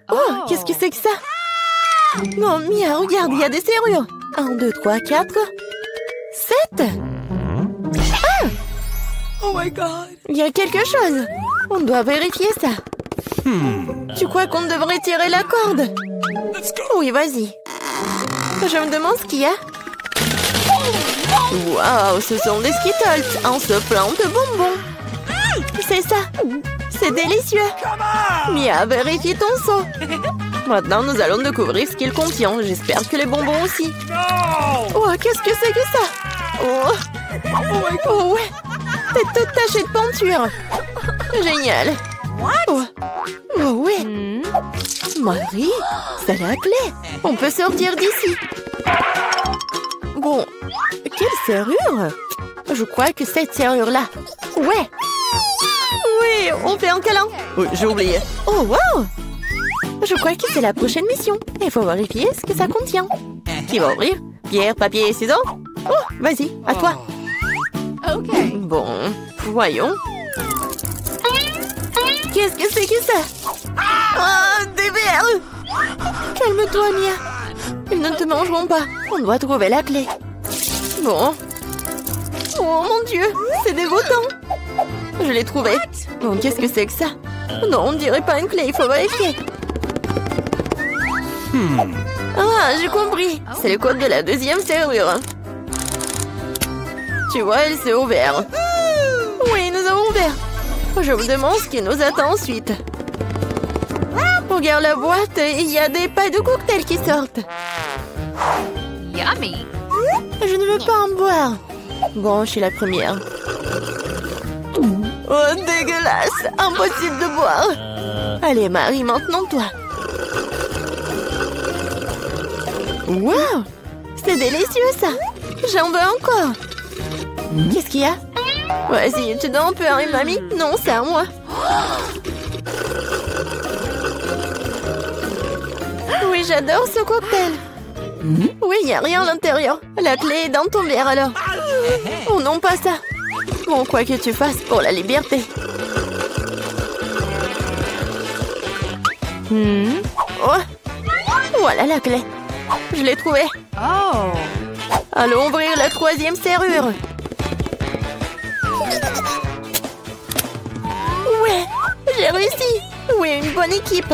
Oh, qu'est-ce que c'est que ça? Oh, Mia, regarde, il y a des serrures. 1, 2, 3, 4, 7. Ah! Oh my God! Il y a quelque chose. On doit vérifier ça. Tu crois qu'on devrait tirer la corde? Let's go! Oui, vas-y. Je me demande ce qu'il y a. Waouh, ce sont des Skittles. On se plante de bonbons. C'est ça. C'est délicieux. Mia, vérifie ton seau. Maintenant, nous allons découvrir ce qu'il contient. J'espère que les bonbons aussi. Oh, qu'est-ce que c'est que ça? Oh, ouais. T'es toute tachée de peinture. Génial. Oh, ouais. Marie, c'est la clé. On peut sortir d'ici. Bon, quelle serrure? Je crois que cette serrure-là. Ouais. Oui, on fait un câlin. Oui, j'ai oublié. Oh, wow. Je crois que c'est la prochaine mission. Il faut vérifier ce que ça contient. Qui va ouvrir? Pierre, papier et ciseaux? Oh, vas-y, à toi. Ok. Bon, voyons. Qu'est-ce que c'est que ça? Oh, des vers! Calme-toi, Mia. Ils ne te mangeront pas. On doit trouver la clé. Bon. Oh, mon Dieu, c'est dégoûtant. Je l'ai trouvé. Bon, qu'est-ce que c'est que ça? Non, on dirait pas une clé, il faut vérifier. Ah, j'ai compris. C'est le code de la deuxième serrure. Tu vois, elle s'est ouverte. Oui, nous avons ouvert. Je me demande ce qui nous attend ensuite. Regarde la boîte, il y a des pailles de cocktail qui sortent. Yummy. Je ne veux pas en boire. Bon, je suis la première. Oh, dégueulasse! Impossible de boire. Allez, Marie, maintenant toi. Wow! C'est délicieux, ça. J'en veux encore. Qu'est-ce qu'il y a? Vas-y, tu dois en peu, hein, mamie? Non, c'est à moi. Oui, j'adore ce cocktail. Oui, il n'y a rien à l'intérieur. La clé est dans ton verre, alors. Oh non, pas ça. Bon, quoi que tu fasses pour la liberté. Oh. Voilà la clé. Je l'ai trouvée. Oh. Allons ouvrir la troisième serrure. Ouais, j'ai réussi. Oui, une bonne équipe.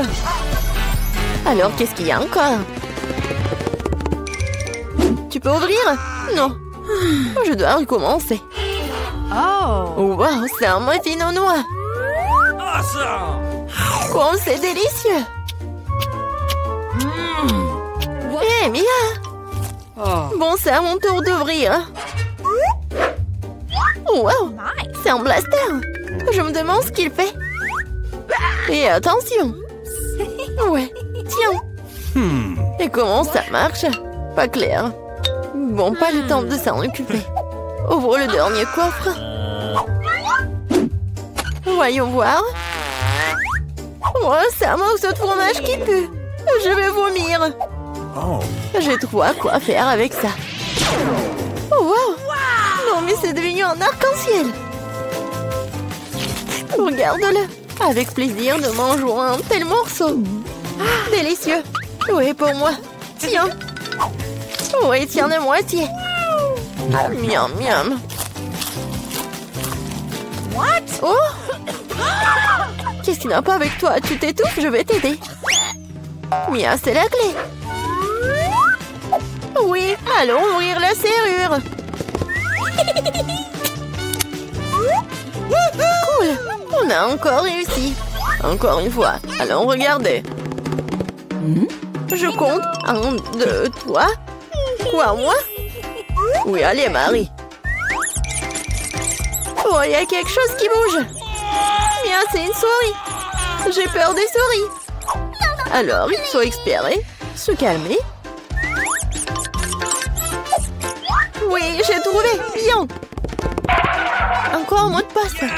Alors, qu'est-ce qu'il y a encore? Tu peux ouvrir? Non. Je dois recommencer. Oh. Wow, c'est un muffin aux noix. Awesome! Oh, c'est délicieux. Hé, Mia. Bon, c'est à mon tour d'ouvrir. Wow, c'est un blaster. Je me demande ce qu'il fait. Et attention. Ouais, tiens. Et comment ça marche? Pas clair. Bon, pas le temps de s'en occuper. Ouvre le dernier coffre. Voyons voir. Oh, c'est un morceau de fromage qui pue. Je vais vomir. J'ai trop à quoi faire avec ça. Oh, wow. Non, mais c'est devenu un arc-en-ciel. Regarde-le. Avec plaisir, nous mangeons un tel morceau. Délicieux. Oui, pour moi. Tiens. Oui, tiens la moitié. Miam, miam. What? Oh! Qu'est-ce qui n'a pas avec toi? Tu t'étouffes, je vais t'aider. Mia, c'est la clé. Oui, allons ouvrir la serrure. Cool, on a encore réussi. Encore une fois, allons regarder. Je compte. 1, 2, 3. Quoi, moi? Oui, allez, Marie. Oh, il y a quelque chose qui bouge. Mia, c'est une souris. J'ai peur des souris. Alors, il faut espérer, se calmer. Oui, j'ai trouvé. Bien. Encore un mot de passe.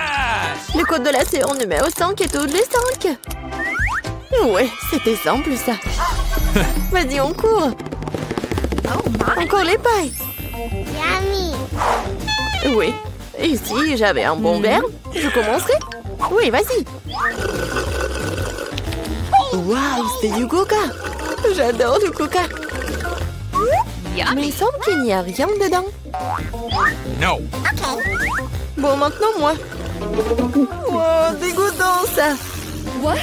Le code de la serrure numéro 5 est tous les 5. Ouais, c'était simple, ça. Vas-y, on court. Encore les pailles. Oui. Et si j'avais un bon verre, je commencerai. Oui, vas-y. Waouh, c'est du coca. J'adore du coca. Mais il semble qu'il n'y a rien dedans. No. Bon, maintenant moi. Wow, dégoûtant ça. What?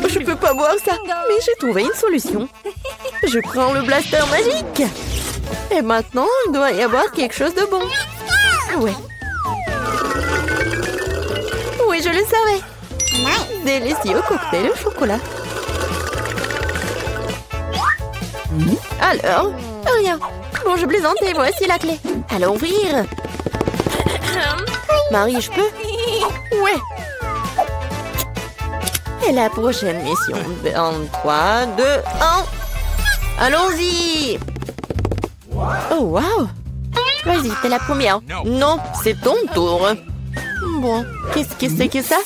Je peux pas boire ça. Mais j'ai trouvé une solution. Je prends le blaster magique. Et maintenant, il doit y avoir quelque chose de bon. Ouais. Oui, je le savais. Délicieux cocktail au chocolat. Alors, rien. Bon, je plaisantais, voici la clé. Allons ouvrir. Marie, je peux? Ouais. Et la prochaine mission. En 3, 2, 1. Allons-y. Oh, wow. Vas-y, t'es la première. Non, c'est ton tour. Bon, qu'est-ce que c'est que ça?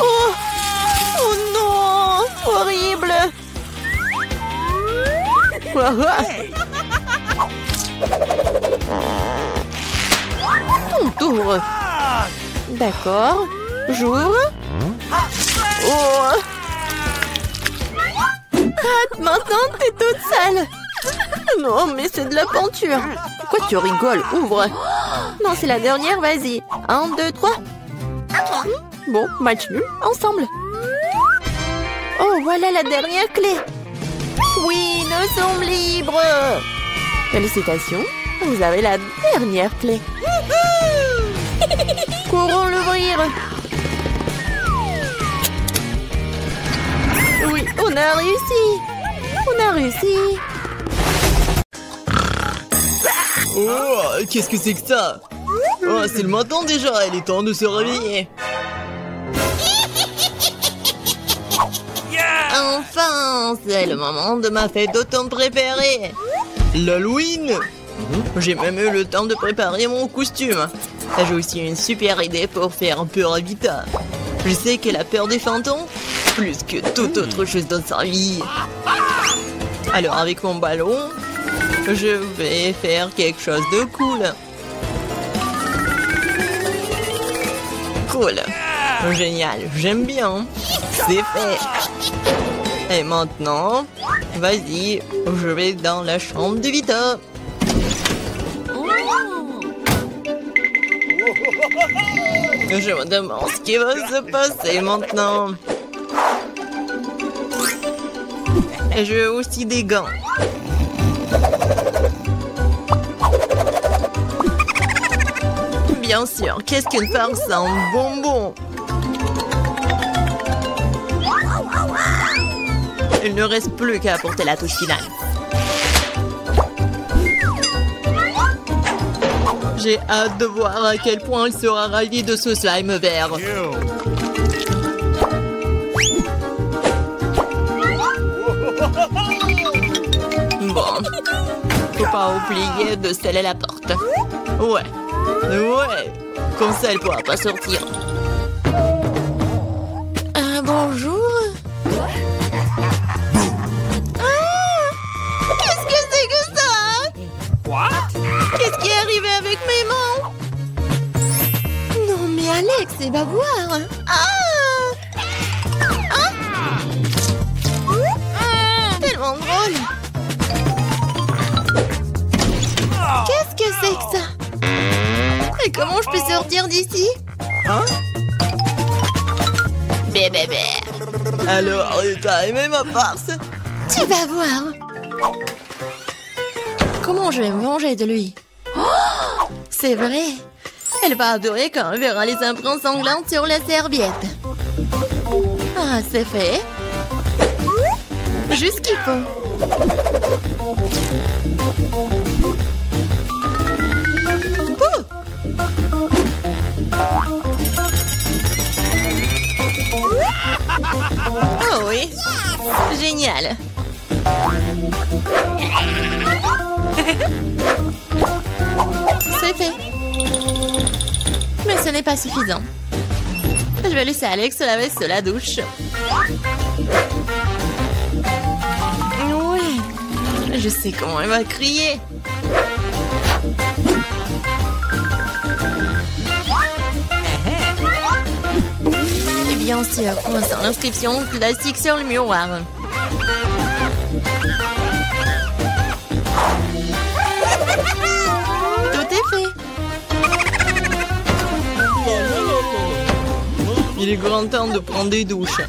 Oh! Oh non! Horrible! Ton tour. D'accord. J'ouvre. Oh! Ah, maintenant, t'es toute sale. Non, mais c'est de la peinture. Pourquoi tu rigoles? Ouvre. Non, c'est la dernière, vas-y. 1, 2, 3. Bon, match nul, ensemble. Oh, voilà la dernière clé. Oui, nous sommes libres. Félicitations, vous avez la dernière clé. Courons l'ouvrir. Oui, on a réussi. On a réussi. Oh, qu'est-ce que c'est que ça? Oh, c'est le matin déjà, il est temps de se réveiller. Enfin, c'est le moment de ma fête d'automne préférée. L'Halloween? J'ai même eu le temps de préparer mon costume. J'ai aussi une super idée pour faire peur à Vita. Je sais qu'elle a peur des fantômes, plus que toute autre chose dans sa vie. Alors avec mon ballon, je vais faire quelque chose de cool. Cool. Génial, j'aime bien. C'est fait. Et maintenant, vas-y, je vais dans la chambre de Vita. Je me demande ce qui va se passer maintenant. Et j'ai aussi des gants. Bien sûr, qu'est-ce qu'une farce en bonbons? Il ne reste plus qu'à apporter la touche finale. J'ai hâte de voir à quel point il sera ravi de ce slime vert. Bon, faut pas oublier de sceller la porte. Ouais, comme ça elle pourra pas sortir. Bonjour. Qu'est-ce que c'est que ça? What? Qu'est-ce qui est arrivé avec mes mains? Non mais Alex, c'est va voir. Tellement drôle. Qu'est-ce que c'est que ça? Et comment je peux sortir d'ici? Hein? Bébé. Alors, t'as aimé ma farce? Tu vas voir. Comment je vais me venger de lui? Oh, c'est vrai. Elle va adorer quand elle verra les empreintes sanglantes sur la serviette. Ah, c'est fait. Juste ce qu'il faut. Oh! Oh oui, génial. C'est fait. Mais ce n'est pas suffisant. Je vais laisser Alex se laver sous la douche. Oui, je sais comment elle va crier. Eh bien, Bien sûr, sans l'inscription classique sur le miroir. Tout est fait. Il est grand temps de prendre des douches.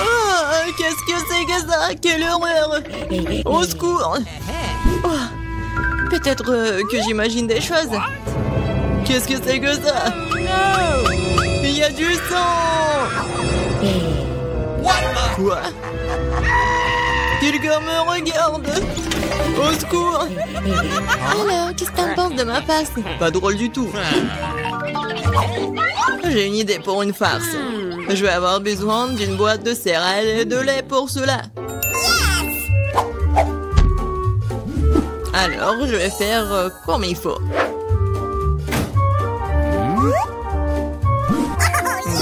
Oh, qu'est-ce que c'est que ça? Quelle horreur! Au secours! Oh, peut-être que j'imagine des choses. Qu'est-ce que c'est que ça? Il y a du sang! Quoi? Quelqu'un me regarde! Au secours! Alors, qu'est-ce que t'en penses de ma passe? Pas drôle du tout. J'ai une idée pour une farce. Je vais avoir besoin d'une boîte de céréales et de lait pour cela. Alors, je vais faire comme il faut.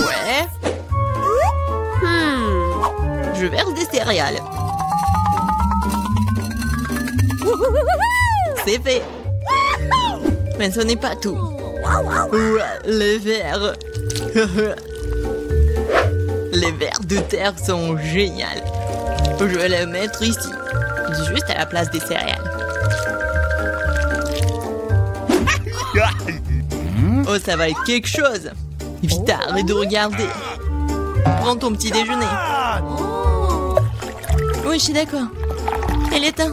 Ouais. Je verse des céréales. C'est fait. Mais ce n'est pas tout. Ouah, les vers. Les vers de terre sont géniaux. Je vais les mettre ici, juste à la place des céréales. Oh, ça va être quelque chose. Vite, arrête de regarder. Prends ton petit déjeuner. Oui, je suis d'accord. Elle est temps.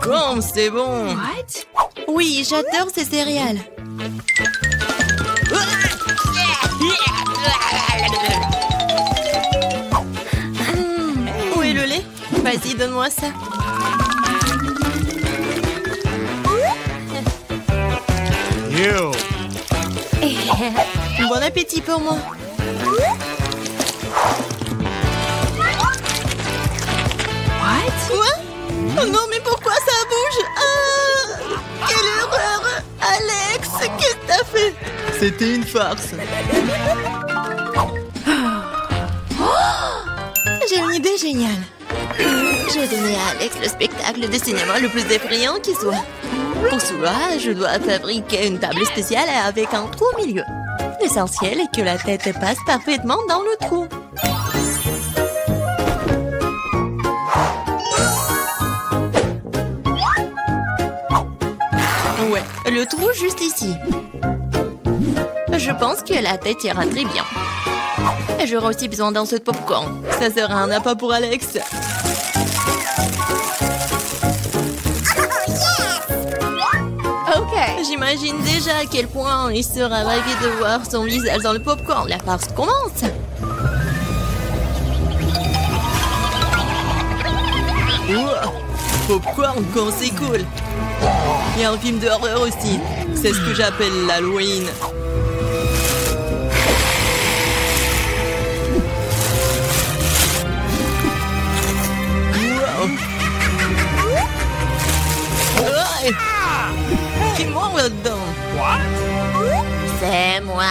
Comme c'est bon. Oui, j'adore ces céréales. Où est le lait? Vas-y, donne-moi ça. You. Bon appétit pour moi. Quoi? Oh non, mais pourquoi ça bouge? Ah, quelle horreur! Alex, qu'est-ce que t'as fait? C'était une farce. J'ai une idée géniale. Je vais donner à Alex le spectacle de cinéma le plus effrayant qui soit. Pour cela, je dois fabriquer une table spéciale avec un trou au milieu. L'essentiel est que la tête passe parfaitement dans le trou. Ouais, le trou juste ici. Je pense que la tête ira très bien. J'aurai aussi besoin d'un seau de popcorn. Ça sera un appât pour Alex. Ok. J'imagine déjà à quel point il sera ravi de voir son visage dans le popcorn. La farce commence. Ouah, popcorn quand c'est cool. Il y a un film d'horreur aussi. C'est ce que j'appelle l'Halloween. Ouais. Qui mord là-dedans? C'est moi,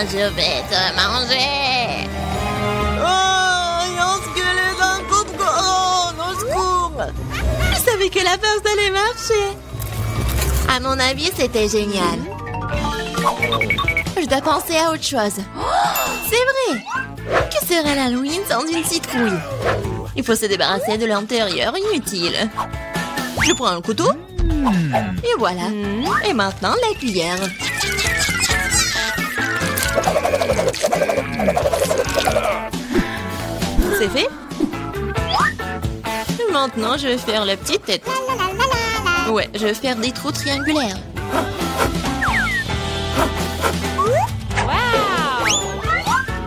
je vais te manger. Oh, il y a un squelette dans le popcorn. Au secours. Je savais que la farce allait marcher. À mon avis, c'était génial. Je dois penser à autre chose. C'est vrai. Que serait l'Halloween sans une citrouille? Il faut se débarrasser de l'intérieur inutile. Je prends un couteau. Et voilà. Et maintenant, la cuillère. C'est fait. Maintenant, je vais faire la petite tête. Ouais, je vais faire des trous triangulaires.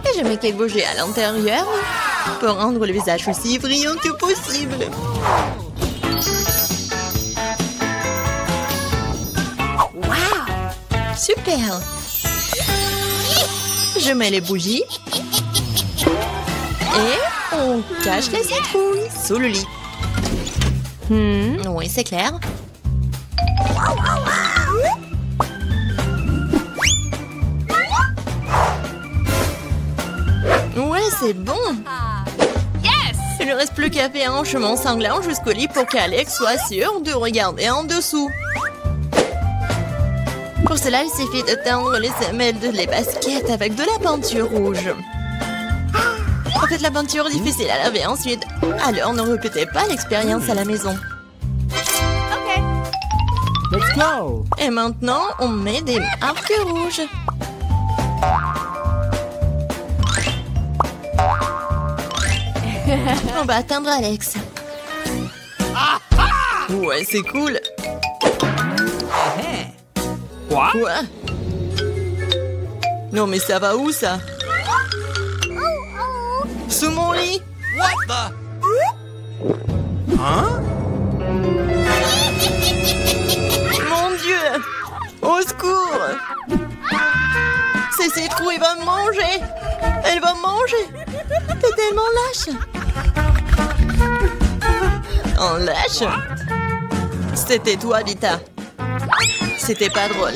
Et je mets quelques bougies à l'intérieur pour rendre le visage aussi brillant que possible. Super! Je mets les bougies. Et on cache la citrouille sous le lit. Oui, c'est clair. Ouais, c'est bon. Yes! Il ne reste plus qu'à faire un chemin sanglant jusqu'au lit pour qu'Alex soit sûr de regarder en dessous. Pour cela, il suffit de teindre les semelles des baskets avec de la peinture rouge. En fait, la peinture est difficile à laver ensuite. Alors, ne répétez pas l'expérience à la maison. Okay. Let's go. Et maintenant, on met des marques rouges. On va atteindre Alex. Ouais, c'est cool. Quoi? Quoi? Non, mais ça va où, ça? Sous mon lit? What the? Hein? Mon Dieu! Au secours! C'est ses trous, il va me manger! Elle va me manger! T'es tellement lâche. En lâche? C'était toi, Vita. C'était pas drôle.